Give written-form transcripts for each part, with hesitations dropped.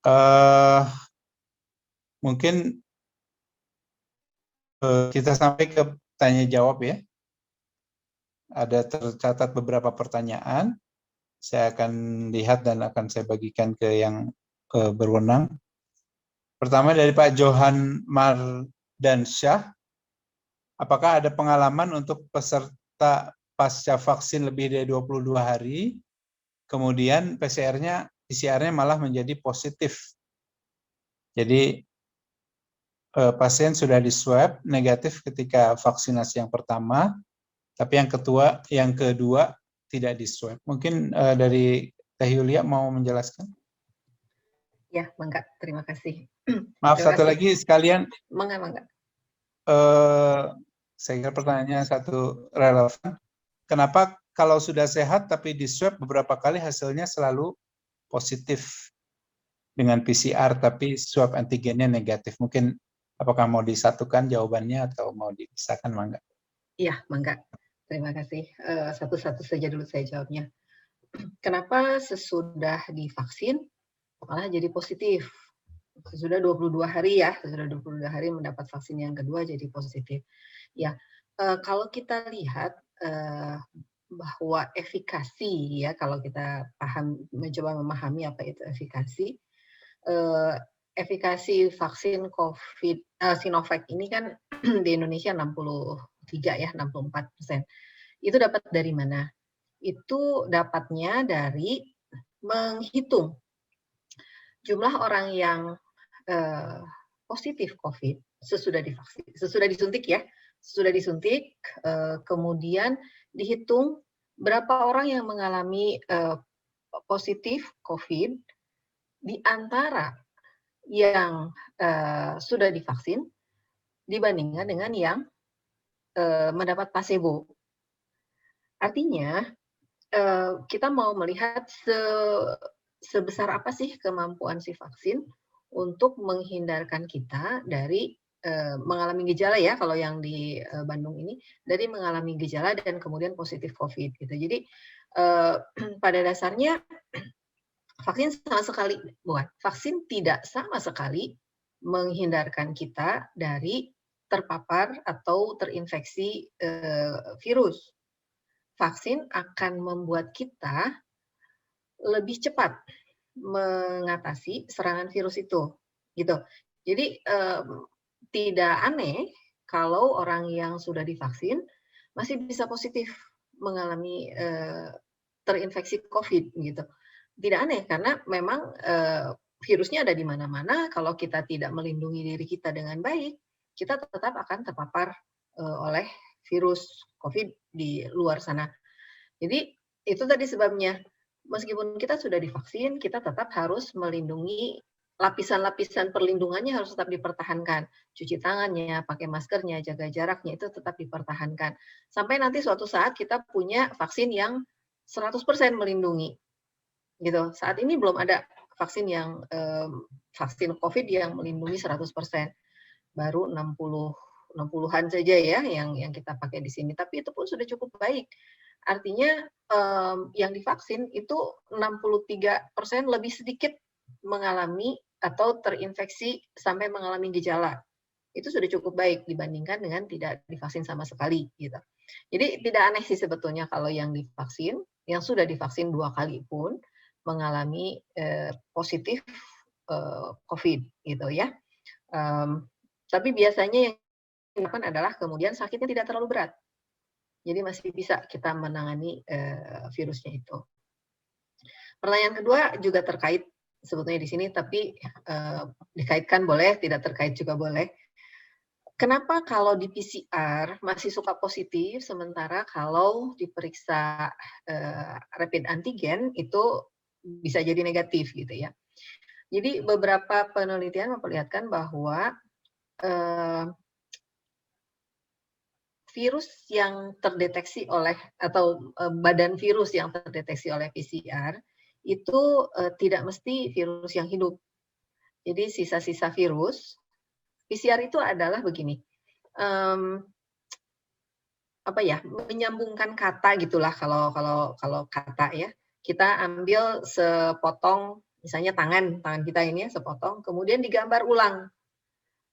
Eh, Mungkin kita sampai ke tanya jawab ya. Ada tercatat beberapa pertanyaan. Saya akan lihat dan akan saya bagikan ke yang berwenang. Pertama dari Pak Johan Mardansyah. Apakah ada pengalaman untuk peserta pasca vaksin lebih dari 22 hari, kemudian PCR-nya malah menjadi positif. Jadi pasien sudah di swab negatif ketika vaksinasi yang pertama, tapi yang kedua tidak di swab. Mungkin dari Teh Yulia mau menjelaskan? Ya, Mangga, terima kasih. Maaf, Terima satu kasih. lagi sekalian. Mangga. Saya kira pertanyaannya satu relevan. Kenapa kalau sudah sehat tapi di swab beberapa kali hasilnya selalu positif dengan PCR tapi swab antigennya negatif? Mungkin apakah mau disatukan jawabannya atau mau dipisahkan, Mangga? Iya, Mangga. Terima kasih. Satu-satu saja dulu saya jawabnya. Kenapa sesudah divaksin malah jadi positif? Sesudah 22 hari ya, sesudah 22 hari mendapat vaksin yang kedua jadi positif. Ya, kalau kita lihat bahwa efikasi ya, kalau kita mencoba memahami apa itu efikasi, efikasi vaksin COVID Sinovac ini kan di Indonesia 64%. Itu dapat dari mana? Itu dapatnya dari menghitung jumlah orang yang positif COVID sesudah divaksin, sesudah disuntik ya, kemudian dihitung berapa orang yang mengalami positif COVID di antara yang sudah divaksin dibandingkan dengan yang mendapat placebo. Artinya kita mau melihat sebesar apa sih kemampuan si vaksin untuk menghindarkan kita dari mengalami gejala ya, kalau yang di Bandung ini dari mengalami gejala dan kemudian positif COVID gitu. Jadi pada dasarnya vaksin tidak sama sekali menghindarkan kita dari terpapar atau terinfeksi virus. Vaksin akan membuat kita lebih cepat mengatasi serangan virus itu, gitu. Jadi tidak aneh kalau orang yang sudah divaksin masih bisa positif mengalami terinfeksi COVID, gitu. Tidak aneh karena memang virusnya ada di mana-mana. Kalau kita tidak melindungi diri kita dengan baik, kita tetap akan terpapar oleh virus COVID di luar sana. Jadi itu tadi sebabnya, meskipun kita sudah divaksin, kita tetap harus melindungi, lapisan-lapisan perlindungannya harus tetap dipertahankan. Cuci tangannya, pakai maskernya, jaga jaraknya, itu tetap dipertahankan. Sampai nanti suatu saat kita punya vaksin yang 100% melindungi. Gitu. Saat ini belum ada vaksin vaksin COVID yang melindungi 100%. Baru 60-an saja ya yang kita pakai di sini. Tapi itu pun sudah cukup baik. Artinya yang divaksin itu 63% lebih sedikit mengalami atau terinfeksi sampai mengalami gejala. Itu sudah cukup baik dibandingkan dengan tidak divaksin sama sekali gitu. Jadi tidak aneh sih sebetulnya kalau yang divaksin, yang sudah divaksin 2 kali pun mengalami positif COVID gitu ya. Tapi biasanya yang dilakukan adalah kemudian sakitnya tidak terlalu berat. Jadi masih bisa kita menangani virusnya itu. Pertanyaan kedua juga terkait sebetulnya di sini, tapi dikaitkan boleh, tidak terkait juga boleh. Kenapa kalau di PCR masih suka positif, sementara kalau diperiksa rapid antigen itu bisa jadi negatif gitu ya. Jadi beberapa penelitian memperlihatkan bahwa virus yang terdeteksi oleh atau badan virus yang terdeteksi oleh PCR itu tidak mesti virus yang hidup. Jadi sisa-sisa virus, PCR itu adalah begini, menyambungkan kata gitulah kalau kata ya. Kita ambil sepotong Misalnya tangan kita ini sepotong, kemudian digambar ulang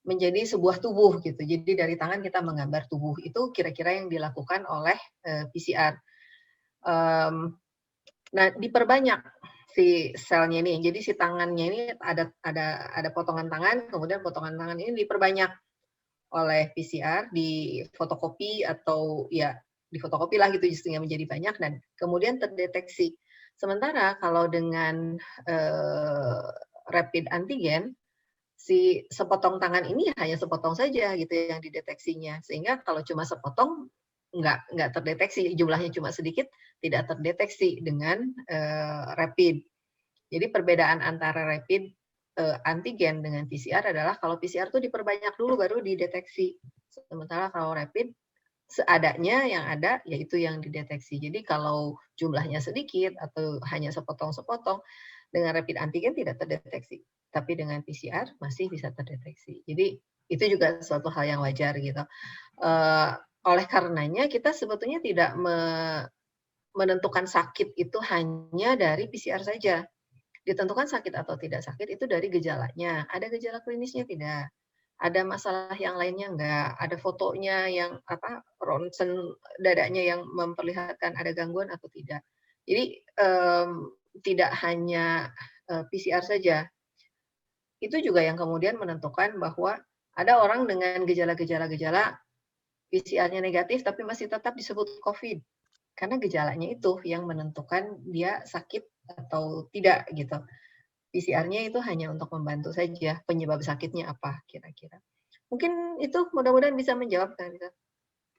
menjadi sebuah tubuh gitu. Jadi dari tangan kita menggambar tubuh. Itu kira-kira yang dilakukan oleh PCR. Nah, diperbanyak si selnya ini. Jadi si tangannya ini ada potongan tangan, kemudian potongan tangan ini diperbanyak oleh PCR, di fotokopi atau ya di fotokopi lah gitu sehingga menjadi banyak dan kemudian terdeteksi. Sementara kalau dengan rapid antigen, si sepotong tangan ini hanya sepotong saja gitu yang dideteksinya. Sehingga kalau cuma sepotong nggak terdeteksi, jumlahnya cuma sedikit, tidak terdeteksi dengan rapid. Jadi perbedaan antara rapid antigen dengan PCR adalah kalau PCR itu diperbanyak dulu baru dideteksi. Sementara kalau rapid seadanya yang ada yaitu yang dideteksi. Jadi kalau jumlahnya sedikit atau hanya sepotong-sepotong, dengan rapid antigen tidak terdeteksi. Tapi dengan PCR masih bisa terdeteksi. Jadi itu juga suatu hal yang wajar gitu. Oleh karenanya kita sebetulnya tidak menentukan sakit itu hanya dari PCR saja. Ditentukan sakit atau tidak sakit itu dari gejalanya. Ada gejala klinisnya tidak? Ada masalah yang lainnya enggak? Ada fotonya yang ronsen dadanya yang memperlihatkan ada gangguan atau tidak? Jadi tidak hanya PCR saja. Itu juga yang kemudian menentukan bahwa ada orang dengan gejala-gejala PCR-nya negatif tapi masih tetap disebut COVID. Karena gejalanya itu yang menentukan dia sakit atau tidak gitu. PCR-nya itu hanya untuk membantu saja penyebab sakitnya apa kira-kira. Mungkin itu mudah-mudahan bisa menjawab kan.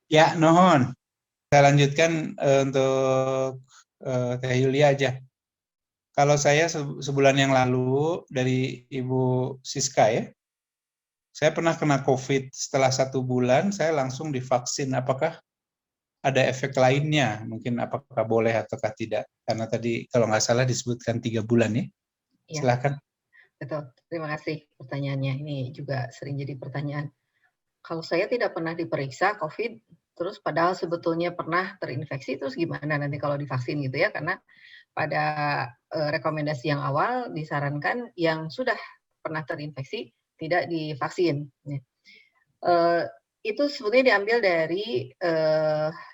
Ya, nuhun. Saya lanjutkan untuk Teh Yulia aja. Kalau saya sebulan yang lalu dari Ibu Siska ya, saya pernah kena COVID. Setelah 1 bulan saya langsung divaksin. Apakah ada efek lainnya? Mungkin apakah boleh ataukah tidak? Karena tadi kalau nggak salah disebutkan 3 bulan ya. Silakan. Betul, terima kasih pertanyaannya. Ini juga sering jadi pertanyaan. Kalau saya tidak pernah diperiksa COVID, terus padahal sebetulnya pernah terinfeksi, terus gimana nanti kalau divaksin gitu ya? Karena pada rekomendasi yang awal disarankan yang sudah pernah terinfeksi tidak divaksin. Itu sebetulnya diambil dari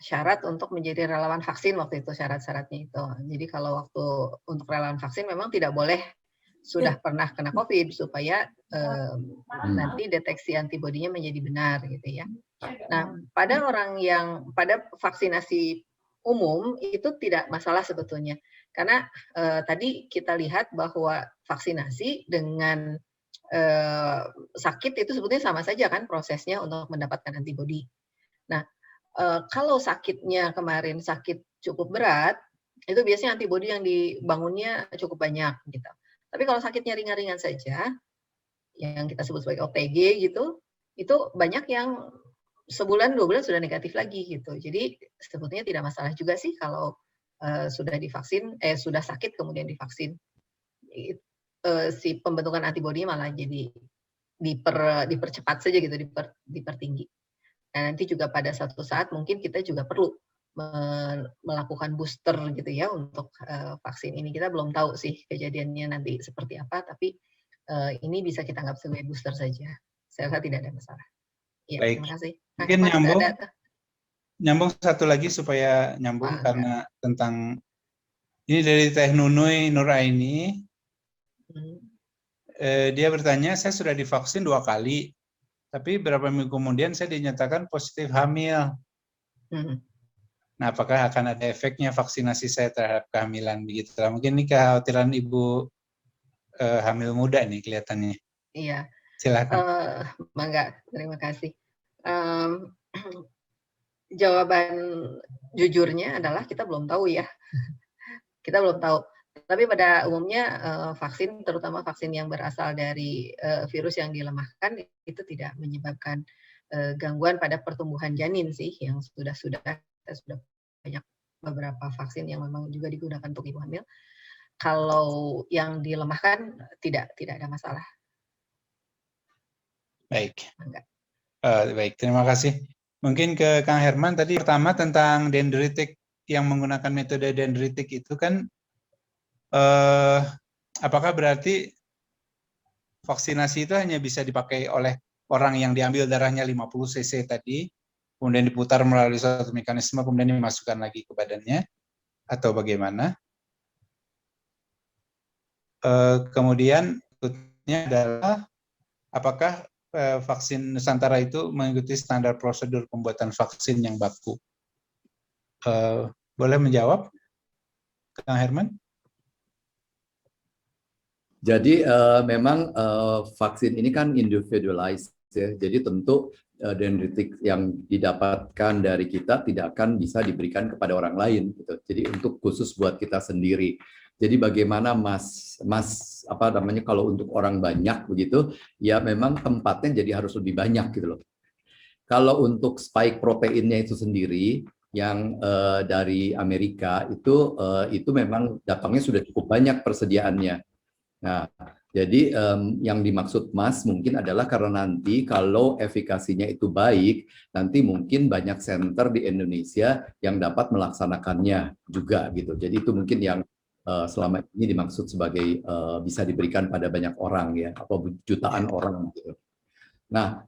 syarat untuk menjadi relawan vaksin waktu itu, syarat-syaratnya itu. Jadi kalau waktu untuk relawan vaksin memang tidak boleh sudah pernah kena COVID supaya nanti deteksi antibodinya menjadi benar gitu ya. Nah, pada vaksinasi umum itu tidak masalah sebetulnya. Karena tadi kita lihat bahwa vaksinasi dengan sakit itu sebetulnya sama saja kan prosesnya untuk mendapatkan antibodi. Nah, kalau sakitnya kemarin sakit cukup berat, itu biasanya antibodi yang dibangunnya cukup banyak gitu. Tapi kalau sakitnya ringan-ringan saja, yang kita sebut sebagai OTG gitu, itu banyak yang sebulan 2 bulan sudah negatif lagi gitu. Jadi sebetulnya tidak masalah juga sih kalau sudah divaksin, sudah sakit kemudian divaksin. Si pembentukan antibodi malah jadi dipercepat saja gitu, dipertinggi. Nah, nanti juga pada suatu saat mungkin kita juga perlu melakukan booster gitu ya untuk vaksin ini. Kita belum tahu sih kejadiannya nanti seperti apa, tapi ini bisa kita anggap sebagai booster saja. Saya rasa tidak ada masalah. Ya, Baik. terima kasih. Mungkin nyambung satu lagi supaya nyambung karena tentang ini dari Teh Nunui Nuraini. Dia bertanya, saya sudah divaksin 2 kali, tapi beberapa minggu kemudian saya dinyatakan positif hamil. Nah, apakah akan ada efeknya vaksinasi saya terhadap kehamilan begitu? Mungkin ini kekhawatiran ibu hamil muda nih kelihatannya. Iya. Silakan. Mangga, terima kasih. Jawaban jujurnya adalah kita belum tahu ya. Kita belum tahu. Tapi pada umumnya vaksin, terutama vaksin yang berasal dari virus yang dilemahkan, itu tidak menyebabkan gangguan pada pertumbuhan janin sih, yang sudah banyak beberapa vaksin yang memang juga digunakan untuk ibu hamil. Kalau yang dilemahkan tidak ada masalah. Baik. Baik, terima kasih. Mungkin ke Kang Herman tadi pertama tentang dendritik yang menggunakan metode dendritik itu kan apakah berarti vaksinasi itu hanya bisa dipakai oleh orang yang diambil darahnya 50 cc tadi, kemudian diputar melalui suatu mekanisme, kemudian dimasukkan lagi ke badannya, atau bagaimana? Kemudian berikutnya adalah apakah vaksin Nusantara itu mengikuti standar prosedur pembuatan vaksin yang baku? Boleh menjawab, Kang Herman? Jadi memang vaksin ini kan individualized ya. Jadi tentu dendritik yang didapatkan dari kita tidak akan bisa diberikan kepada orang lain gitu. Jadi untuk khusus buat kita sendiri. Jadi bagaimana apa namanya kalau untuk orang banyak begitu ya memang tempatnya jadi harus lebih banyak gitu loh. Kalau untuk spike proteinnya itu sendiri yang dari Amerika itu memang datangnya sudah cukup banyak persediaannya. Nah, jadi yang dimaksud Mas mungkin adalah karena nanti kalau efikasinya itu baik, nanti mungkin banyak center di Indonesia yang dapat melaksanakannya juga gitu. Jadi itu mungkin yang selama ini dimaksud sebagai bisa diberikan pada banyak orang ya, atau jutaan orang gitu. Nah,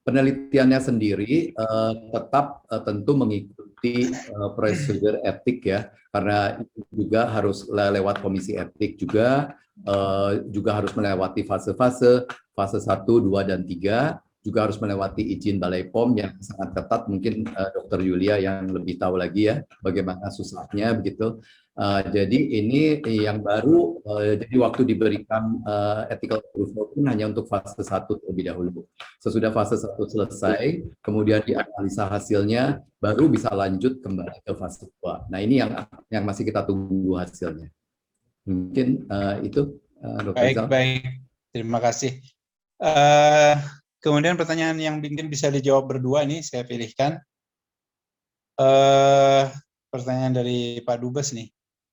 penelitiannya sendiri tetap tentu mengikuti prosedur etik ya, karena itu juga harus lewat komisi etik juga harus melewati fase-fase, fase 1, 2, dan 3, juga harus melewati izin Balai POM yang sangat ketat. Mungkin Dr. Yulia yang lebih tahu lagi ya bagaimana susahnya begitu. Jadi ini yang baru, jadi waktu diberikan ethical approval pun hanya untuk fase 1 terlebih dahulu. Sesudah fase 1 selesai, kemudian dianalisa hasilnya, baru bisa lanjut kembali ke fase 2. Nah ini yang masih kita tunggu hasilnya. Mungkin itu Dr. Rizal. Baik. Terima kasih. Kemudian pertanyaan yang mungkin bisa dijawab berdua nih, saya pilihkan. Pertanyaan dari Pak Dubes nih.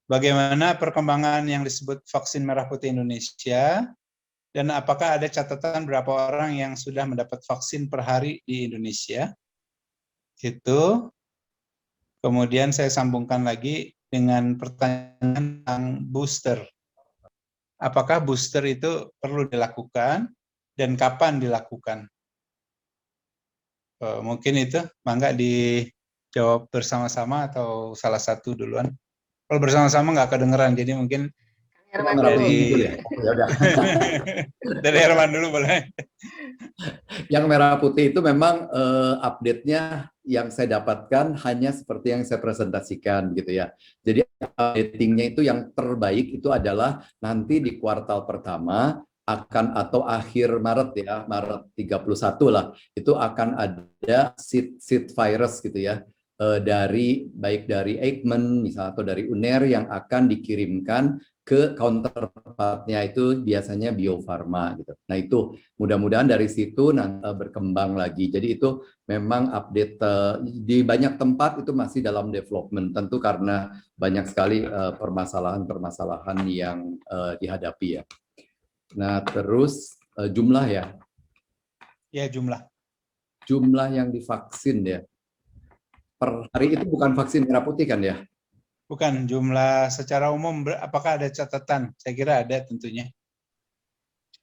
Bagaimana perkembangan yang disebut vaksin merah putih Indonesia, dan apakah ada catatan berapa orang yang sudah mendapat vaksin per hari di Indonesia? Itu. Kemudian saya sambungkan lagi dengan pertanyaan tentang booster. Apakah booster itu perlu dilakukan dan kapan dilakukan? Mungkin itu, mangga dijawab bersama-sama atau salah satu duluan. Kalau bersama-sama nggak kedengeran, jadi mungkin Herman dari ya. dari Herman dulu boleh. Yang merah putih itu memang update-nya yang saya dapatkan hanya seperti yang saya presentasikan gitu ya. Jadi updating-nya itu yang terbaik itu adalah nanti di kuartal pertama akan, atau akhir Maret ya, Maret 31 lah, itu akan ada seed virus gitu ya. Baik dari Eijkman misalnya atau dari UNER yang akan dikirimkan ke counterpartnya itu biasanya Bio Farma gitu. Nah itu mudah-mudahan dari situ nanti berkembang lagi. Jadi itu memang update di banyak tempat itu masih dalam development. Tentu karena banyak sekali permasalahan-permasalahan yang dihadapi ya. Nah terus jumlah ya. Ya jumlah. Jumlah yang divaksin ya. Per hari itu bukan vaksin merah putih kan ya? Bukan, jumlah secara umum, apakah ada catatan? Saya kira ada tentunya.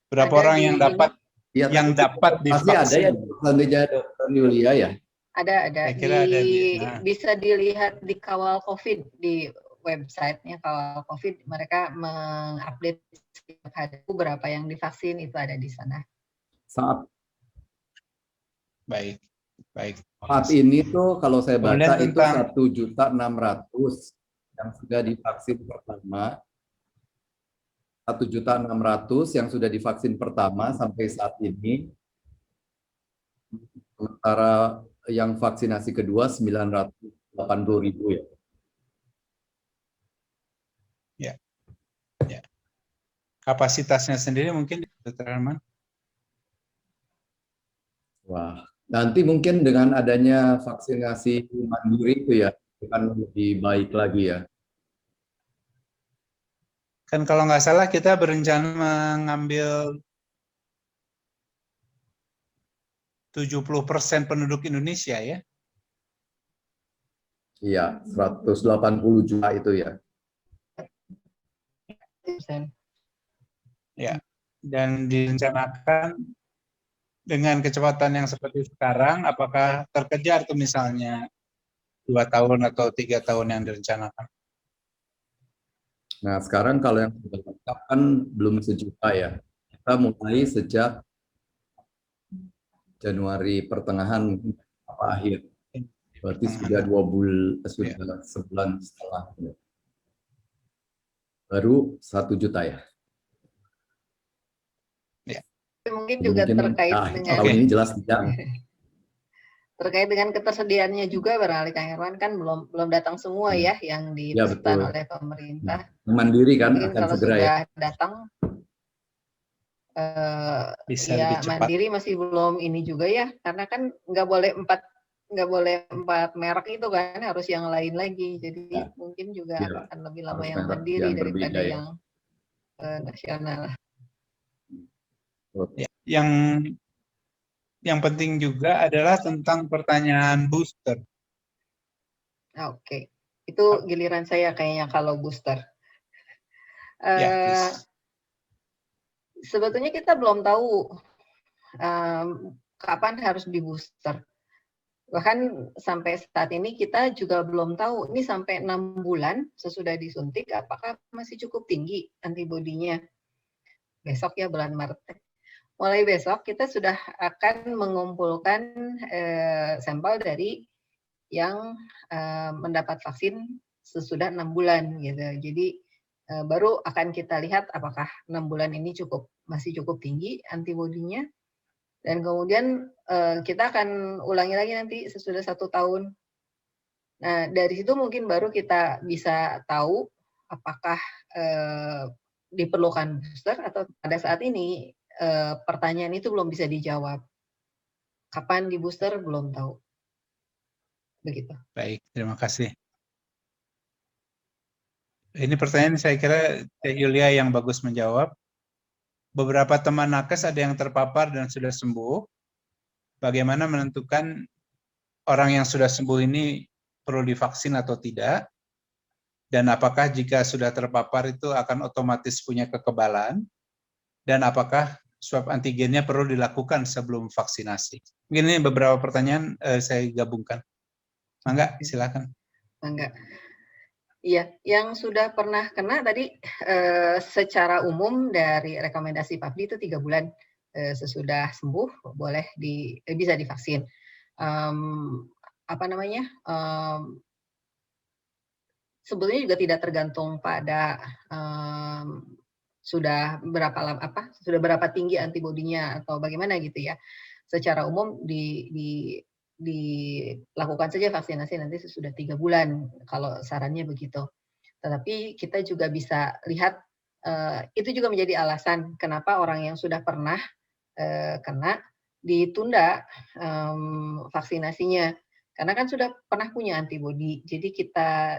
Berapa ada orang yang dapat ya, dapat divaksin? Pasti ada ya, selanjutnya Dr. Yulia ya. Ada. Saya kira ada bisa dilihat di Kawal COVID, di websitenya Kawal COVID, mereka mengupdate setiap hari berapa yang divaksin, itu ada di sana. Baik. Saat ini tuh kalau saya baca itu 1.600.000 yang sudah divaksin pertama. 1.600.000 yang sudah divaksin pertama sampai saat ini. Sementara yang vaksinasi kedua 980.000 ya. Ya. Kapasitasnya sendiri mungkin, Dr. Herman? Wah, nanti mungkin dengan adanya vaksinasi mandiri itu ya akan lebih baik lagi ya. Kan kalau nggak salah kita berencana mengambil 70% penduduk Indonesia ya? Iya, 180 juta itu ya. Ya, dan direncanakan dengan kecepatan yang seperti sekarang, apakah terkejar tuh misalnya 2 tahun atau 3 tahun yang direncanakan? Nah, sekarang kalau yang sudah lengkap kan belum sejuta ya. Kita mulai sejak Januari pertengahan apa akhir. Berarti sudah 2 bulan, sudah sebulan setengah. Baru 1 juta ya. Mungkin Jadi juga mungkin terkait dengan tahun ini jelas tidak. terkait dengan ketersediaannya juga barangkali Kang Herwan kan belum datang semua ya yang Ya dipesan betul. oleh pemerintah. Mandiri kan Mungkin akan kalau segera ya. sudah datang Bisa ya lebih cepat. Mandiri masih belum ini juga ya, karena kan nggak boleh empat merek itu kan, harus yang lain lagi. Jadi mungkin juga Ya, akan lebih lama harus yang merek Mandiri yang berbeda daripada ya. yang nasional. Ya, yang penting juga adalah tentang pertanyaan booster. Oke, itu giliran saya kayaknya kalau booster. Ya, please. Sebetulnya kita belum tahu kapan harus di booster. Bahkan sampai saat ini kita juga belum tahu, ini sampai 6 bulan sesudah disuntik, apakah masih cukup tinggi antibodinya. Besok ya bulan Maret. Mulai besok kita sudah akan mengumpulkan sampel dari yang mendapat vaksin sesudah 6 bulan gitu. Jadi baru akan kita lihat apakah 6 bulan ini masih cukup tinggi antibodinya. Dan kemudian kita akan ulangi lagi nanti sesudah 1 tahun. Nah, dari situ mungkin baru kita bisa tahu apakah diperlukan booster atau pada saat ini pertanyaan itu belum bisa dijawab. Kapan di booster belum tahu. Begitu. Baik, terima kasih. Ini pertanyaan saya kira Teh Yulia yang bagus menjawab. Beberapa teman nakes ada yang terpapar dan sudah sembuh. Bagaimana menentukan orang yang sudah sembuh ini perlu divaksin atau tidak? Dan apakah jika sudah terpapar itu akan otomatis punya kekebalan? Dan apakah swab antigennya perlu dilakukan sebelum vaksinasi? Mungkin ini beberapa pertanyaan saya gabungkan. Mangga, silakan. Mangga. Iya, yang sudah pernah kena tadi secara umum dari rekomendasi PAPDI itu 3 bulan sesudah sembuh bisa divaksin. Sebetulnya juga tidak tergantung pada sudah berapa tinggi antibodinya atau bagaimana gitu ya. Secara umum dilakukan saja vaksinasi nanti sesudah 3 bulan kalau sarannya begitu. Tetapi kita juga bisa lihat itu juga menjadi alasan kenapa orang yang sudah pernah kena ditunda vaksinasinya. Karena kan sudah pernah punya antibodi. Jadi kita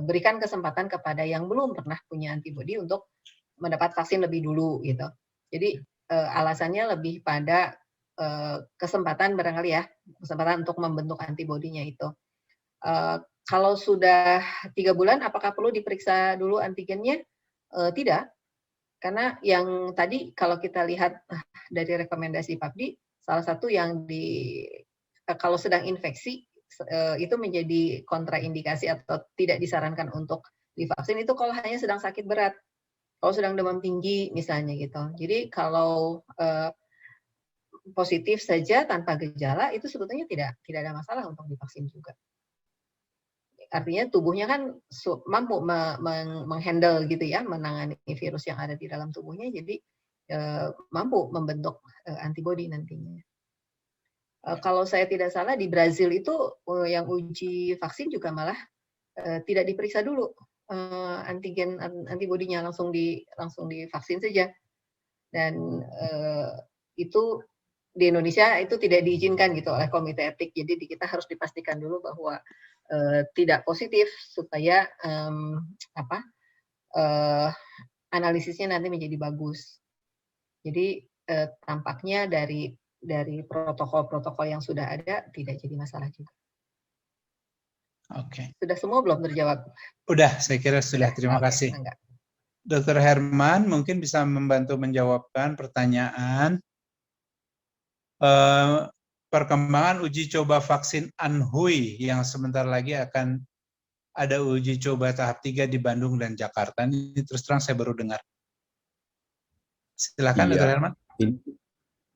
berikan kesempatan kepada yang belum pernah punya antibodi untuk mendapat vaksin lebih dulu gitu. Jadi alasannya lebih pada kesempatan barangkali ya, kesempatan untuk membentuk antibodinya itu. Kalau sudah 3 bulan, apakah perlu diperiksa dulu antigennya? Tidak, karena yang tadi kalau kita lihat dari rekomendasi PAPDI, salah satu yang kalau sedang infeksi itu menjadi kontraindikasi atau tidak disarankan untuk divaksin itu kalau hanya sedang sakit berat, kalau sedang demam tinggi misalnya gitu. Jadi kalau positif saja tanpa gejala itu sebetulnya tidak ada masalah untuk divaksin juga. Artinya tubuhnya kan mampu menghandle gitu ya, menangani virus yang ada di dalam tubuhnya, jadi mampu membentuk antibodi nantinya. Kalau saya tidak salah di Brazil itu yang uji vaksin juga malah tidak diperiksa dulu antibodinya, langsung divaksin saja. Dan itu di Indonesia itu tidak diizinkan gitu oleh komite etik. Jadi kita harus dipastikan dulu bahwa tidak positif supaya analisisnya nanti menjadi bagus. Jadi tampaknya dari protokol-protokol yang sudah ada tidak jadi masalah juga. Oke. Sudah semua belum terjawab? Udah, saya kira sudah. Terima kasih. Enggak. Dr. Herman mungkin bisa membantu menjawabkan pertanyaan perkembangan uji coba vaksin Anhui yang sebentar lagi akan ada uji coba tahap 3 di Bandung dan Jakarta. Ini terus terang saya baru dengar. Silakan, Dr. Iya. Herman.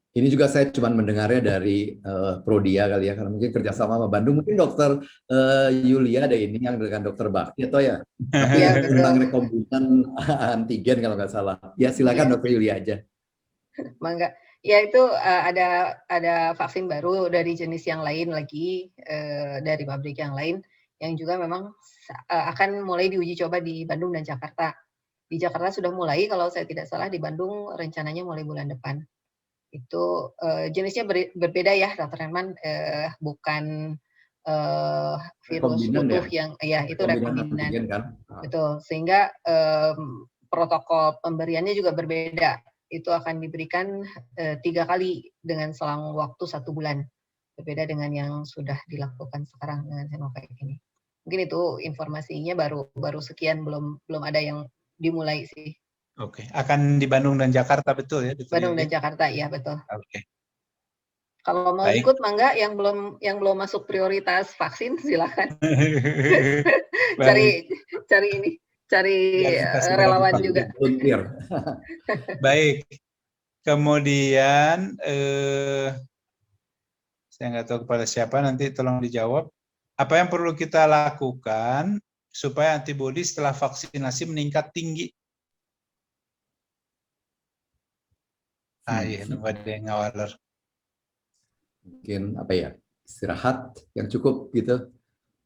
Ini juga saya cuma mendengarnya dari Prodia kali ya, karena mungkin kerjasama sama Bandung. Mungkin Dokter Yulia ada ini yang dengan Dokter Bakti atau ya? Tapi Ya, tentang betul. rekombinan antigen kalau nggak salah. Ya silakan Ya. Dokter Yulia aja. Mangga. Ya itu ada vaksin baru dari jenis yang lain lagi, dari pabrik yang lain yang juga memang akan mulai diuji coba di Bandung dan Jakarta. Di Jakarta sudah mulai, kalau saya tidak salah di Bandung rencananya mulai bulan depan. Itu jenisnya berbeda ya, Dr. Herman, bukan virus utuh ya? Yang itu rekombinan. Kan? Betul, sehingga protokol pemberiannya juga berbeda. Itu akan diberikan 3 kali dengan selang waktu 1 bulan. Berbeda dengan yang sudah dilakukan sekarang dengan Sinovac ini. Mungkin itu informasinya baru sekian, belum ada yang dimulai sih. Oke, akan di Bandung dan Jakarta betul ya? Bandung dan Jakarta, iya betul. Oke. Kalau mau ikut mangga, yang belum masuk prioritas vaksin silakan. cari relawan juga. Baik. Kemudian saya nggak tahu kepada siapa, nanti tolong dijawab. Apa yang perlu kita lakukan supaya antibodi setelah vaksinasi meningkat tinggi? Iya, nggak ada yang ngawaler. Mungkin apa ya, istirahat yang cukup gitu,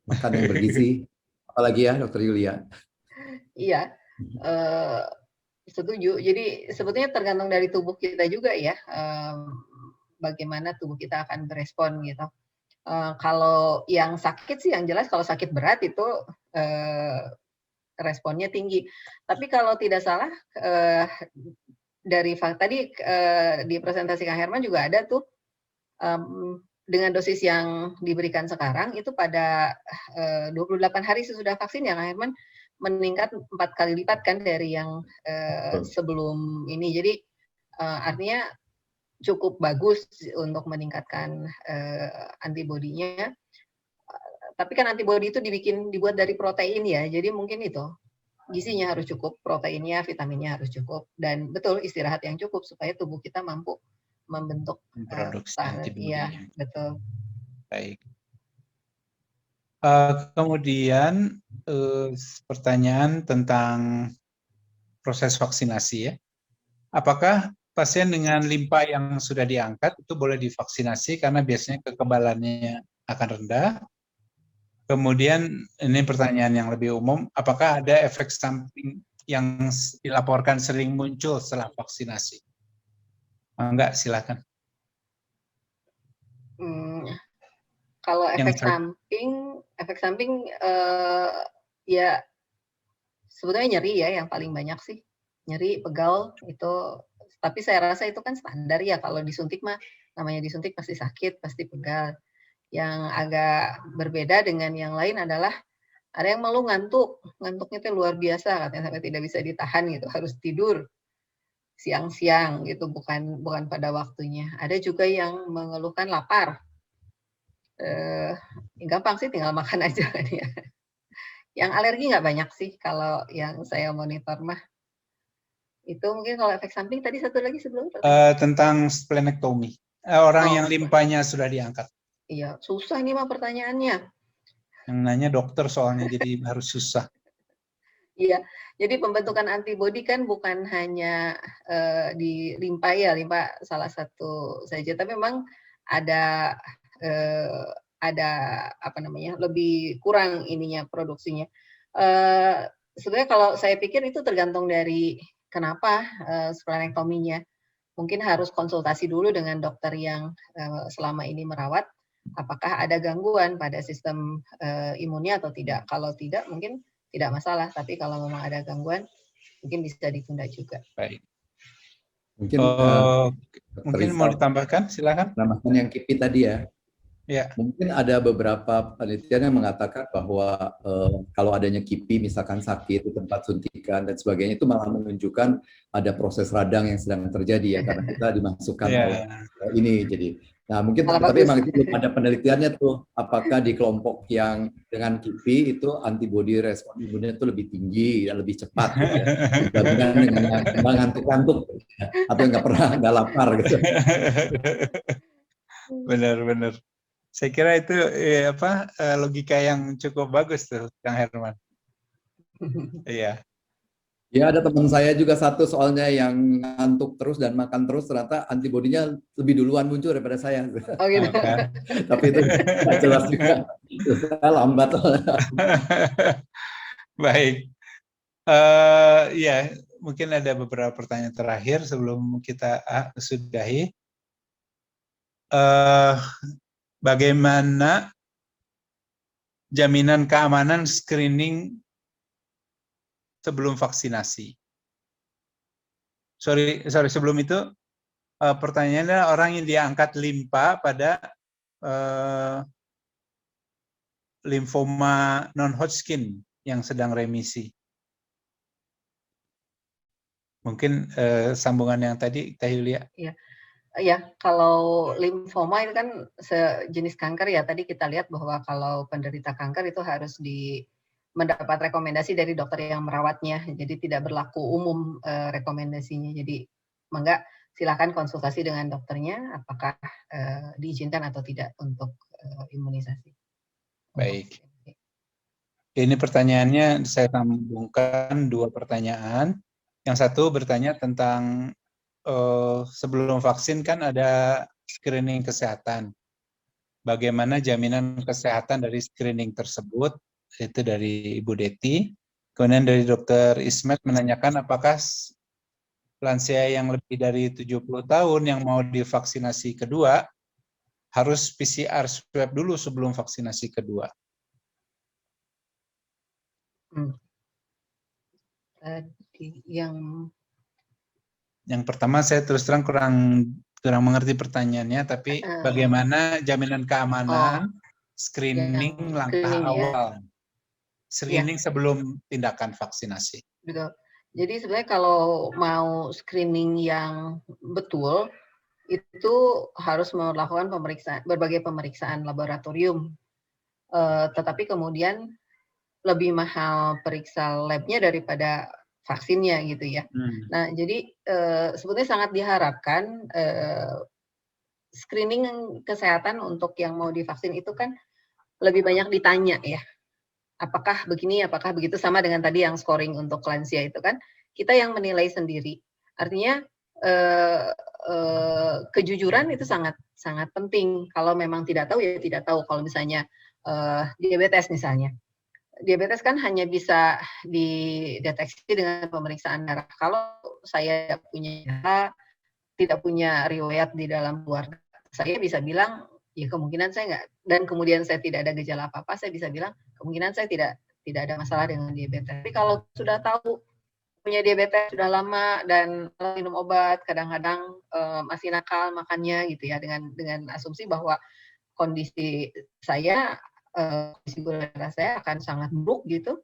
makan yang bergizi. Apalagi ya, Dokter Yulia? Iya, setuju. Jadi sebetulnya tergantung dari tubuh kita juga ya, bagaimana tubuh kita akan berespon gitu. Kalau yang sakit sih, yang jelas kalau sakit berat itu responnya tinggi. Tapi kalau tidak salah dari tadi di presentasi Kang Herman juga ada tuh dengan dosis yang diberikan sekarang itu pada 28 hari sesudah vaksin ya Kang Herman meningkat 4 kali lipat kan dari yang sebelum ini. Jadi artinya cukup bagus untuk meningkatkan antibodinya. Tapi kan antibodi itu dibuat dari protein ya, jadi mungkin itu gizinya harus cukup, proteinnya, vitaminnya harus cukup, dan betul istirahat yang cukup supaya tubuh kita mampu membentuk produksi antibodi. Iya, betul. Baik. Kemudian pertanyaan tentang proses vaksinasi ya. Apakah pasien dengan limpa yang sudah diangkat itu boleh divaksinasi karena biasanya kekebalannya akan rendah? Kemudian ini pertanyaan yang lebih umum, apakah ada efek samping yang dilaporkan sering muncul setelah vaksinasi? Enggak, silakan. Kalau efek samping ya sebetulnya nyeri ya yang paling banyak sih. Nyeri, pegal itu, tapi saya rasa itu kan standar ya, kalau disuntik mah namanya disuntik pasti sakit, pasti pegal. Yang agak berbeda dengan yang lain adalah ada yang malu ngantuk, ngantuknya itu luar biasa katanya sampai tidak bisa ditahan gitu, harus tidur siang-siang gitu, bukan pada waktunya. Ada juga yang mengeluhkan lapar. Gampang sih, tinggal makan aja kan ya. Yang alergi nggak banyak sih kalau yang saya monitor mah. Itu mungkin kalau efek samping. Tadi satu lagi sebelum tentang splenectomy. Orang yang limpanya sudah diangkat. Iya, susah ini mah pertanyaannya. Yang nanya dokter soalnya, jadi harus susah. Iya, jadi pembentukan antibodi kan bukan hanya di limpa ya, limpa salah satu saja, tapi memang ada apa namanya, lebih kurang ininya produksinya. Sebenarnya kalau saya pikir itu tergantung dari kenapa splenektominya. Mungkin harus konsultasi dulu dengan dokter yang selama ini merawat, apakah ada gangguan pada sistem imunnya atau tidak. Kalau tidak, mungkin tidak masalah. Tapi kalau memang ada gangguan, mungkin bisa ditunda juga. Baik. Mungkin mungkin mau ditambahkan, silakan. Tambahkan yang KIPI tadi ya. Ya. Mungkin ada beberapa penelitian yang mengatakan bahwa kalau adanya KIPI, misalkan sakit di tempat suntikan dan sebagainya, itu malah menunjukkan ada proses radang yang sedang terjadi ya, karena kita dimasukkan oleh Ya. ini. Jadi, nah mungkin Malah tapi bagus. memang itu belum ada penelitiannya tuh, apakah di kelompok yang dengan KIPI itu antibodi respon imunnya itu lebih tinggi dan lebih cepat gitu ya, dibandingkan dengan yang ngantuk-ngantuk atau yang nggak lapar gitu. Benar-benar. Saya kira itu logika yang cukup bagus tuh, Kang Herman. Iya. Ya, ada teman saya juga satu soalnya yang ngantuk terus dan makan terus, ternyata antibodinya lebih duluan muncul daripada saya. Oh gitu. Kan? Tapi itu nggak jelas juga. Saya lambat. Baik. Ya, mungkin ada beberapa pertanyaan terakhir sebelum kita sudahi. Bagaimana jaminan keamanan screening sebelum vaksinasi? Sorry, sebelum itu pertanyaannya orang yang diangkat limpa pada limfoma non-Hodgkin yang sedang remisi. Mungkin sambungan yang tadi, Teh Yulia. Ya, kalau limfoma itu kan sejenis kanker ya. Tadi kita lihat bahwa kalau penderita kanker itu harus mendapat rekomendasi dari dokter yang merawatnya. Jadi tidak berlaku umum rekomendasinya. Jadi mangga silakan konsultasi dengan dokternya apakah diizinkan atau tidak untuk imunisasi. Baik. Ini pertanyaannya saya sambungkan dua pertanyaan. Yang satu bertanya tentang sebelum vaksin kan ada screening kesehatan. Bagaimana jaminan kesehatan dari screening tersebut? Itu dari Ibu Deti. Kemudian dari Dr. Ismet menanyakan apakah lansia yang lebih dari 70 tahun yang mau divaksinasi kedua harus PCR swab dulu sebelum vaksinasi kedua. Yang pertama saya terus terang kurang mengerti pertanyaannya, tapi bagaimana jaminan keamanan screening langkah awal, screening sebelum tindakan vaksinasi. Betul. Jadi sebenarnya kalau mau screening yang betul itu harus melakukan berbagai pemeriksaan laboratorium. Tetapi kemudian lebih mahal periksa labnya daripada vaksinnya gitu ya. Nah, jadi sebetulnya sangat diharapkan screening kesehatan untuk yang mau divaksin itu kan lebih banyak ditanya ya. Apakah begini, apakah begitu, sama dengan tadi yang scoring untuk lansia itu kan kita yang menilai sendiri. Artinya kejujuran itu sangat sangat penting. Kalau memang tidak tahu ya tidak tahu. Kalau misalnya diabetes misalnya. Diabetes kan hanya bisa dideteksi dengan pemeriksaan darah. Kalau saya tidak punya riwayat di dalam keluarga, saya bisa bilang ya kemungkinan saya nggak, dan kemudian saya tidak ada gejala apa-apa, saya bisa bilang kemungkinan saya tidak ada masalah dengan diabetes. Tapi kalau sudah tahu punya diabetes sudah lama dan minum obat, kadang-kadang masih nakal makannya gitu ya, dengan asumsi bahwa kondisi saya kondisi gula darah saya akan sangat buruk gitu,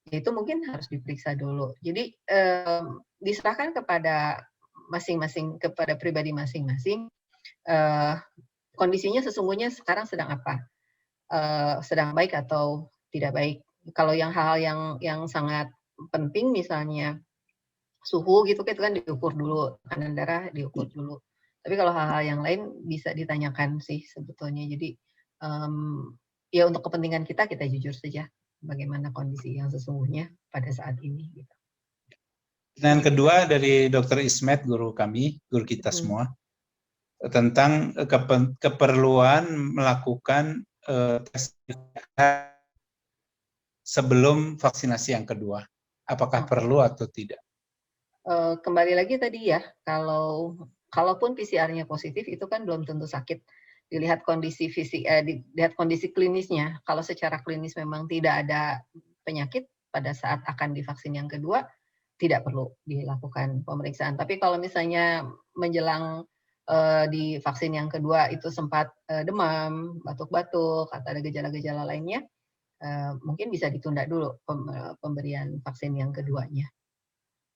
itu mungkin harus diperiksa dulu. Jadi diserahkan kepada masing-masing, kepada pribadi masing-masing, kondisinya sesungguhnya sekarang sedang apa, sedang baik atau tidak baik. Kalau yang hal-hal yang sangat penting misalnya suhu gitu kan diukur dulu, tekanan darah diukur dulu. Tapi kalau hal-hal yang lain bisa ditanyakan sih sebetulnya. Jadi ya untuk kepentingan kita jujur saja bagaimana kondisi yang sesungguhnya pada saat ini. Gitu. Dan kedua dari Dr. Ismet, guru kami, guru kita semua, tentang keperluan melakukan tes sebelum vaksinasi yang kedua. Apakah perlu atau tidak? Kembali lagi tadi ya, kalaupun PCR-nya positif itu kan belum tentu sakit. Dilihat kondisi dilihat kondisi klinisnya. Kalau secara klinis memang tidak ada penyakit pada saat akan divaksin yang kedua, tidak perlu dilakukan pemeriksaan. Tapi kalau misalnya menjelang di vaksin yang kedua itu sempat demam, batuk-batuk, atau ada gejala-gejala lainnya, mungkin bisa ditunda dulu pemberian vaksin yang keduanya.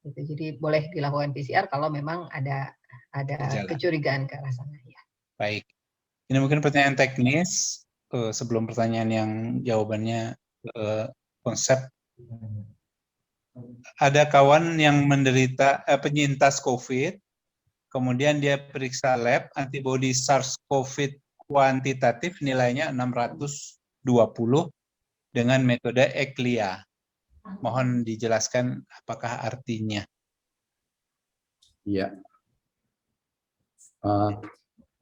Gitu. Jadi boleh dilakukan PCR kalau memang ada kecurigaan ke arah sana ya. Baik. Ini mungkin pertanyaan teknis sebelum pertanyaan yang jawabannya konsep. Ada kawan yang menderita penyintas COVID, kemudian dia periksa lab antibodi SARS-CoV kuantitatif nilainya 620 dengan metode ECLIA. Mohon dijelaskan apakah artinya. Iya.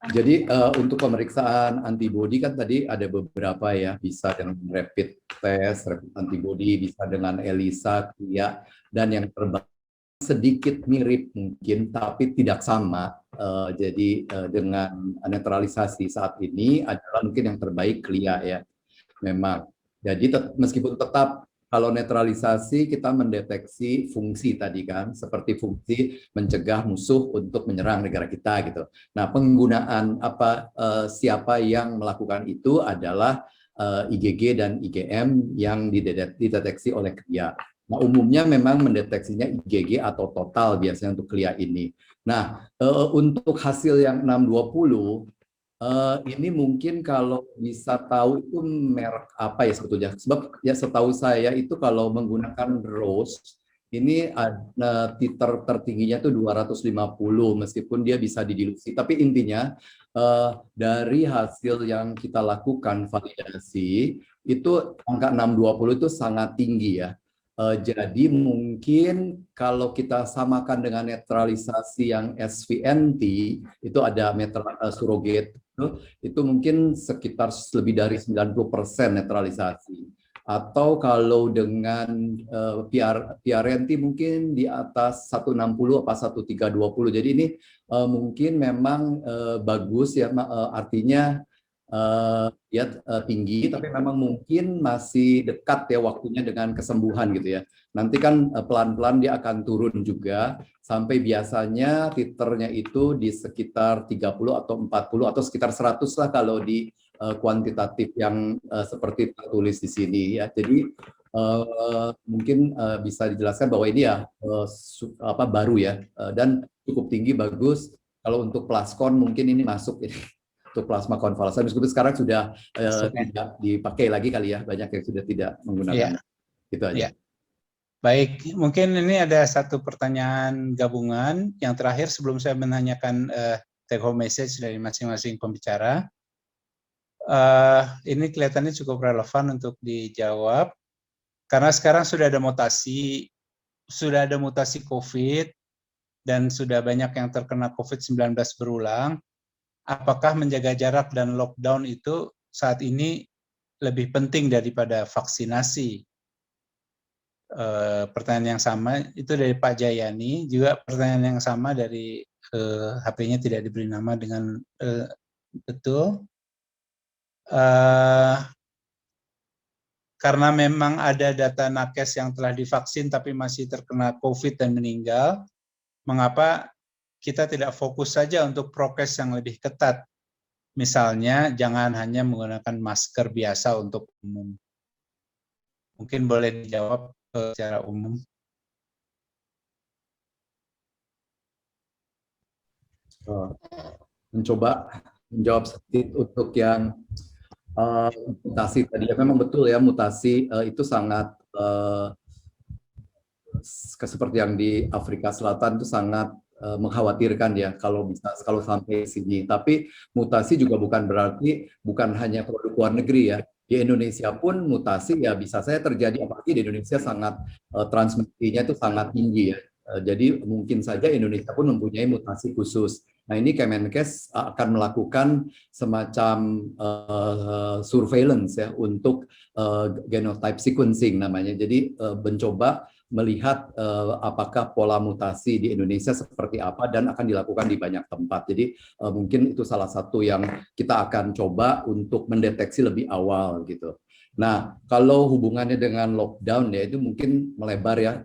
Jadi untuk pemeriksaan antibodi kan tadi ada beberapa ya, bisa dengan rapid test, rapid antibody, bisa dengan ELISA, ya, dan yang terbaik sedikit mirip mungkin, tapi tidak sama. Jadi dengan netralisasi saat ini adalah mungkin yang terbaik CLIA ya, memang. Jadi meskipun tetap kalau netralisasi kita mendeteksi fungsi tadi kan, seperti fungsi mencegah musuh untuk menyerang negara kita gitu. Nah, penggunaan siapa yang melakukan itu adalah IgG dan IgM yang dideteksi oleh CLIA. Nah, umumnya memang mendeteksinya IgG atau total biasanya untuk CLIA ini. Nah, untuk hasil yang 620 ini mungkin kalau bisa tahu itu merek apa ya sebetulnya. Sebab ya setahu saya itu kalau menggunakan Roche ini ada titer tertingginya itu 250 meskipun dia bisa didilusi. Tapi intinya dari hasil yang kita lakukan validasi itu angka 620 itu sangat tinggi ya. Jadi mungkin kalau kita samakan dengan netralisasi yang SVNT itu ada surrogate itu mungkin sekitar lebih dari 90% netralisasi. Atau kalau dengan PRNT mungkin di atas 160 apa 1320. Jadi ini mungkin memang bagus ya, artinya tinggi, tapi memang mungkin masih dekat ya waktunya dengan kesembuhan gitu ya. Nanti kan pelan-pelan dia akan turun juga sampai biasanya titernya itu di sekitar 30 atau 40 atau sekitar 100 lah kalau di kuantitatif yang seperti tertulis di sini ya. Jadi mungkin bisa dijelaskan bahwa ini ya baru ya dan cukup tinggi, bagus. Kalau untuk plaskon mungkin ini masuk ini. Untuk plasma konvalesen, meskipun sekarang sudah tidak dipakai lagi kali ya, banyak yang sudah tidak menggunakan. Itu aja. Baik, mungkin ini ada satu pertanyaan gabungan yang terakhir sebelum saya menanyakan take home message dari masing-masing pembicara. Ini kelihatannya cukup relevan untuk dijawab karena sekarang sudah ada mutasi COVID dan sudah banyak yang terkena COVID-19 berulang. Apakah menjaga jarak dan lockdown itu saat ini lebih penting daripada vaksinasi? Pertanyaan yang sama itu dari Pak Jayani, juga pertanyaan yang sama dari HP-nya tidak diberi nama dengan betul. Karena memang ada data nakes yang telah divaksin tapi masih terkena COVID dan meninggal, mengapa kita tidak fokus saja untuk prokes yang lebih ketat? Misalnya, jangan hanya menggunakan masker biasa untuk umum. Mungkin boleh dijawab secara umum. Mencoba menjawab sedikit untuk yang mutasi tadi. Ya, memang betul ya, mutasi itu sangat seperti yang di Afrika Selatan itu sangat mengkhawatirkan ya kalau sampai sini. Tapi mutasi juga bukan berarti bukan hanya produk luar negeri ya. Di Indonesia pun mutasi ya bisa saja terjadi, apalagi di Indonesia sangat transmisinya itu sangat tinggi ya. Jadi mungkin saja Indonesia pun mempunyai mutasi khusus. Nah, ini Kemenkes akan melakukan semacam surveillance ya untuk genotype sequencing namanya. Jadi mencoba melihat apakah pola mutasi di Indonesia seperti apa dan akan dilakukan di banyak tempat. Jadi mungkin itu salah satu yang kita akan coba untuk mendeteksi lebih awal gitu. Nah, kalau hubungannya dengan lockdown ya itu mungkin melebar ya,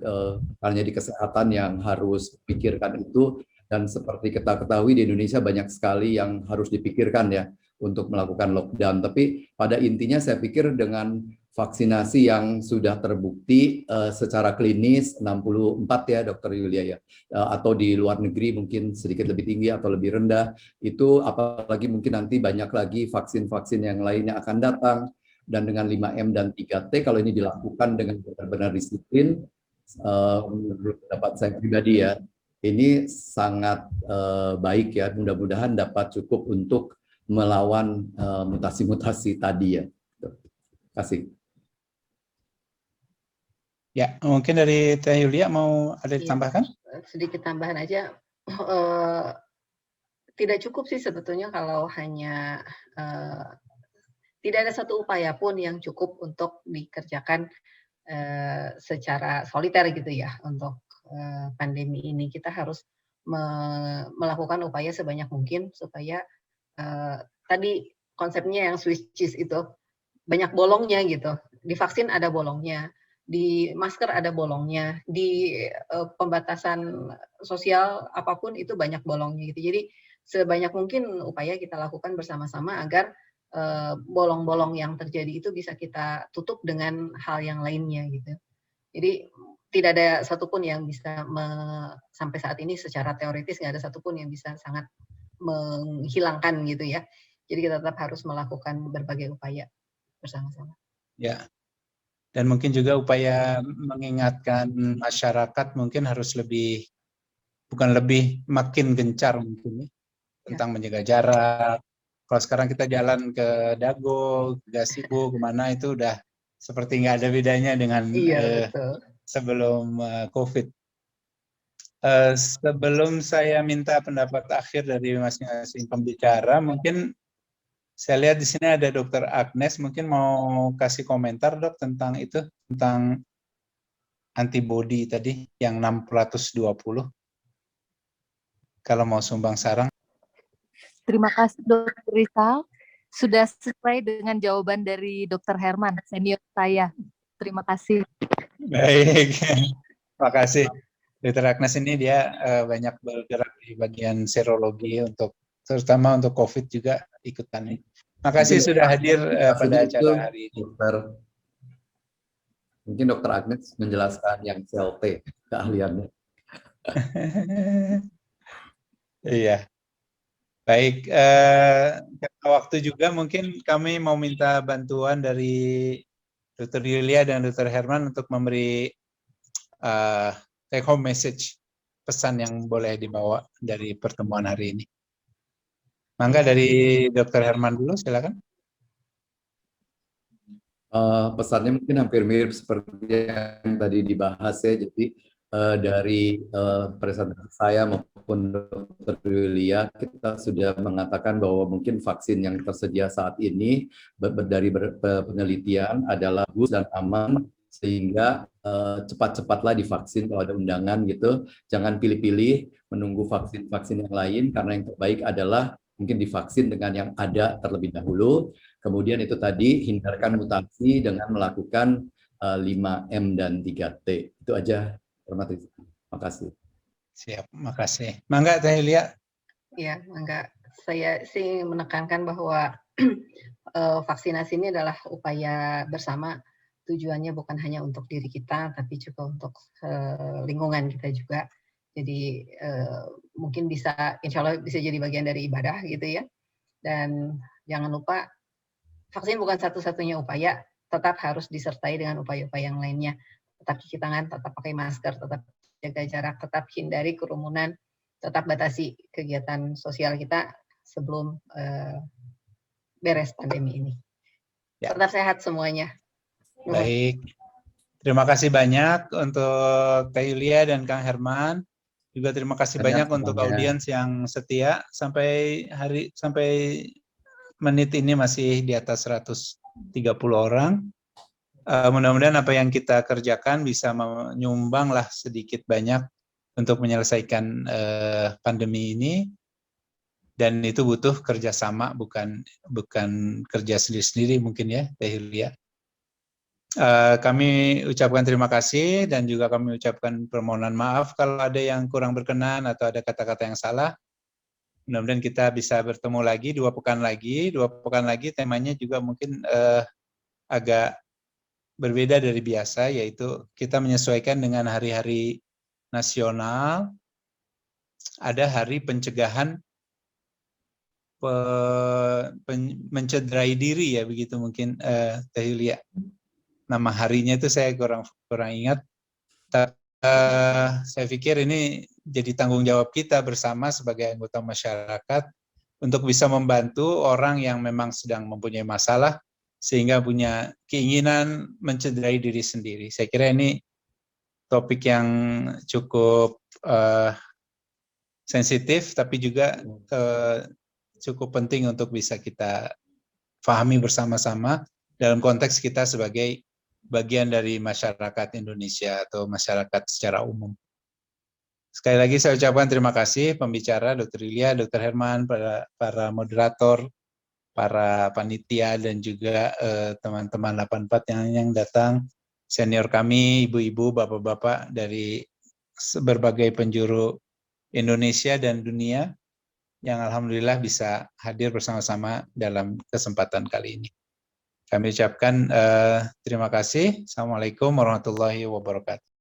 hanya di kesehatan yang harus pikirkan itu. Dan seperti kita ketahui di Indonesia banyak sekali yang harus dipikirkan ya untuk melakukan lockdown. Tapi pada intinya saya pikir dengan vaksinasi yang sudah terbukti secara klinis 64 ya Dokter Yulia ya, atau di luar negeri mungkin sedikit lebih tinggi atau lebih rendah, itu apalagi mungkin nanti banyak lagi vaksin-vaksin yang lainnya akan datang, dan dengan 5M dan 3T kalau ini dilakukan dengan benar-benar disiplin, menurut pendapat saya pribadi ya, ini sangat baik ya, mudah-mudahan dapat cukup untuk melawan mutasi-mutasi tadi ya. Terima kasih. Ya, mungkin dari Teh Yulia mau ada ditambahkan? Sedikit tambahan aja, tidak cukup sih sebetulnya kalau hanya tidak ada satu upaya pun yang cukup untuk dikerjakan secara soliter gitu ya untuk pandemi ini. Kita harus melakukan upaya sebanyak mungkin supaya tadi konsepnya yang Swiss cheese itu banyak bolongnya gitu. Di vaksin ada bolongnya, di masker ada bolongnya, di pembatasan sosial apapun itu banyak bolongnya gitu. Jadi sebanyak mungkin upaya kita lakukan bersama-sama agar bolong-bolong yang terjadi itu bisa kita tutup dengan hal yang lainnya gitu. Jadi tidak ada satupun yang bisa sampai saat ini secara teoritis nggak ada satupun yang bisa sangat menghilangkan gitu ya. Jadi kita tetap harus melakukan berbagai upaya bersama-sama. Ya, dan mungkin juga upaya mengingatkan masyarakat mungkin harus lebih, bukan lebih, makin gencar mungkin tentang menjaga jarak. Kalau sekarang kita jalan ke Dago, ke Gasibu, kemana itu udah seperti nggak ada bedanya dengan sebelum COVID. Sebelum saya minta pendapat akhir dari masing-masing pembicara, mungkin saya lihat di sini ada Dokter Agnes, mungkin mau kasih komentar Dok tentang itu, tentang antibody tadi yang 620. Kalau mau sumbang sarang. Terima kasih Dr. Rizal. Sudah sesuai dengan jawaban dari Dr. Herman, senior saya. Terima kasih. Baik, terima kasih. Dr. Agnes ini dia banyak bergerak di bagian serologi untuk, terutama untuk COVID juga ikutan. Makasih sudah hadir pada acara hari ini. Mungkin Dr. Agnes menjelaskan yang CLT keahliannya. Iya. Baik, karena waktu juga mungkin kami mau minta bantuan dari Dr. Yulia dan Dr. Herman untuk memberi take home message, pesan yang boleh dibawa dari pertemuan hari ini. Mangga dari Dr. Herman dulu, silakan. Pesannya mungkin hampir mirip seperti yang tadi dibahas ya. Jadi dari presentasi saya maupun Dr. Yulia, kita sudah mengatakan bahwa mungkin vaksin yang tersedia saat ini dari penelitian adalah bagus dan aman, sehingga cepat-cepatlah divaksin kalau ada undangan gitu. Jangan pilih-pilih menunggu vaksin-vaksin yang lain, karena yang terbaik adalah mungkin divaksin dengan yang ada terlebih dahulu. Kemudian itu tadi, hindarkan mutasi dengan melakukan 5M dan 3T. Itu aja. Terima kasih. Siap, makasih. Mangga Teh Yulia. Ya, mangga. Saya sih menekankan bahwa vaksinasi ini adalah upaya bersama. Tujuannya bukan hanya untuk diri kita, tapi juga untuk lingkungan kita juga. Jadi mungkin bisa, insya Allah bisa jadi bagian dari ibadah gitu ya. Dan jangan lupa, vaksin bukan satu-satunya upaya, tetap harus disertai dengan upaya-upaya yang lainnya. Tetap cuci tangan, tetap pakai masker, tetap jaga jarak, tetap hindari kerumunan, tetap batasi kegiatan sosial kita sebelum beres pandemi ini. Ya. Tetap sehat semuanya. Baik, terima kasih banyak untuk Teh Yulia dan Kang Herman. Juga terima kasih banyak untuk audiens yang setia sampai menit ini masih di atas 130 orang. Mudah-mudahan apa yang kita kerjakan bisa menyumbang lah sedikit banyak untuk menyelesaikan pandemi ini, dan itu butuh kerjasama, bukan kerja sendiri-sendiri mungkin ya Teh Yulia. Kami ucapkan terima kasih dan juga kami ucapkan permohonan maaf kalau ada yang kurang berkenan atau ada kata-kata yang salah. Mudah-mudahan kita bisa bertemu lagi 2 pekan lagi. 2 pekan lagi temanya juga mungkin agak berbeda dari biasa, yaitu kita menyesuaikan dengan hari-hari nasional. Ada hari pencegahan mencederai diri, ya begitu mungkin, Teh Yulia. Nama harinya itu saya kurang ingat. Saya pikir ini jadi tanggung jawab kita bersama sebagai anggota masyarakat untuk bisa membantu orang yang memang sedang mempunyai masalah sehingga punya keinginan mencederai diri sendiri. Saya kira ini topik yang cukup sensitif, tapi juga cukup penting untuk bisa kita pahami bersama-sama dalam konteks kita sebagai bagian dari masyarakat Indonesia atau masyarakat secara umum. Sekali lagi saya ucapkan terima kasih pembicara Dr. Yulia, Dr. Herman, para moderator, para panitia, dan juga teman-teman 84 yang datang, senior kami, ibu-ibu, bapak-bapak dari berbagai penjuru Indonesia dan dunia yang alhamdulillah bisa hadir bersama-sama dalam kesempatan kali ini. Kami ucapkan terima kasih. Assalamualaikum warahmatullahi wabarakatuh.